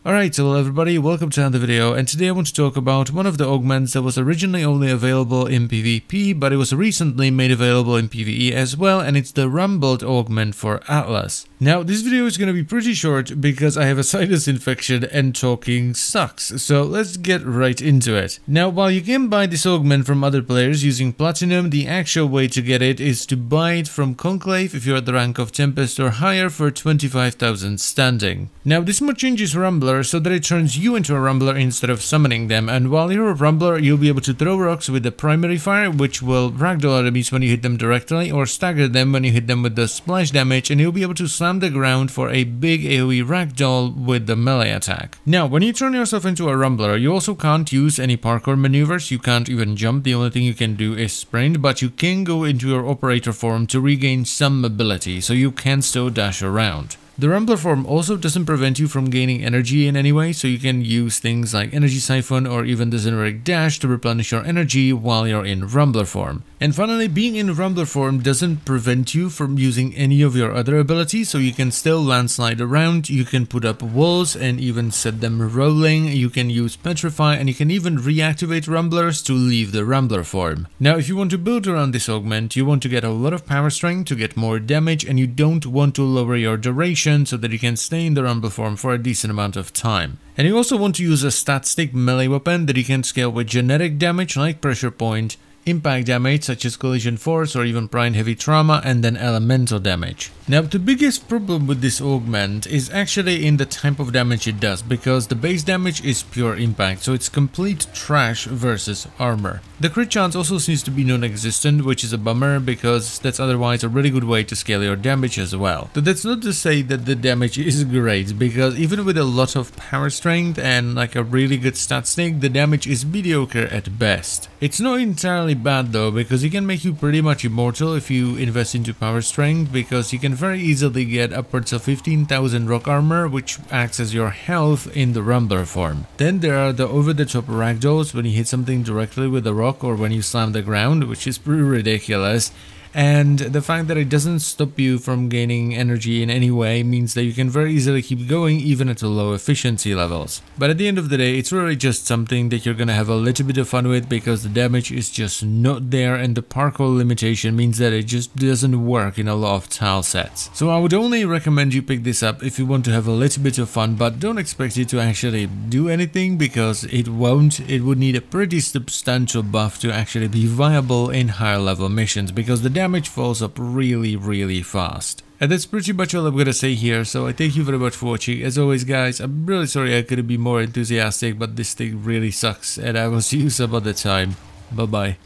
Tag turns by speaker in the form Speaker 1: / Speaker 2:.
Speaker 1: Alright, so hello everybody, welcome to another video, and today I want to talk about one of the augments that was originally only available in PvP, but it was recently made available in PvE as well, and it's the rumbled augment for Atlas. Now, this video is going to be pretty short because I have a sinus infection and talking sucks, so let's get right into it. Now, while you can buy this augment from other players using Platinum, the actual way to get it is to buy it from Conclave if you're at the rank of Tempest or higher for 25,000 standing. Now, this mod changes Rumbler so that it turns you into a Rumbler instead of summoning them, and while you're a Rumbler, you'll be able to throw rocks with the primary fire, which will ragdoll enemies when you hit them directly, or stagger them when you hit them with the splash damage, and you'll be able to slam the ground for a big AoE ragdoll with the melee attack. Now, when you turn yourself into a Rumbler, you also can't use any parkour maneuvers, you can't even jump, the only thing you can do is sprint, but you can go into your operator form to regain some mobility, so you can still dash around. The Rumbler form also doesn't prevent you from gaining energy in any way, so you can use things like Energy Siphon or even the Generic Dash to replenish your energy while you're in Rumbler form. And finally, being in Rumbler form doesn't prevent you from using any of your other abilities, so you can still landslide around, you can put up walls and even set them rolling, you can use Petrify, and you can even reactivate Rumblers to leave the Rumbler form. Now, if you want to build around this augment, you want to get a lot of power strength to get more damage, and you don't want to lower your duration so that you can stay in the Rumble form for a decent amount of time. And you also want to use a stat stick melee weapon that you can scale with generic damage like Pressure Point, impact damage such as Collision Force or even Prime Heavy Trauma, and then elemental damage. Now, the biggest problem with this augment is actually in the type of damage it does, because the base damage is pure impact, so it's complete trash versus armor. The crit chance also seems to be non-existent, which is a bummer because that's otherwise a really good way to scale your damage as well. But that's not to say that the damage is great, because even with a lot of power strength and like a really good stat stick, the damage is mediocre at best. It's not entirely bad though, because it can make you pretty much immortal if you invest into power strength, because you can very easily get upwards of 15,000 rock armor, which acts as your health in the Rumbler form. Then there are the over-the-top ragdolls when you hit something directly with a rock or when you slam the ground, which is pretty ridiculous. And the fact that it doesn't stop you from gaining energy in any way means that you can very easily keep going even at low efficiency levels. But at the end of the day, it's really just something that you're gonna have a little bit of fun with, because the damage is just not there, and the parkour limitation means that it just doesn't work in a lot of tile sets. So I would only recommend you pick this up if you want to have a little bit of fun, but don't expect it to actually do anything, because it won't. It would need a pretty substantial buff to actually be viable in higher level missions, because the damage falls up really fast. And that's pretty much all I'm gonna say here, so I thank you very much for watching. As always guys, I'm really sorry I couldn't be more enthusiastic, but this thing really sucks, and I will see you some other time. Bye bye.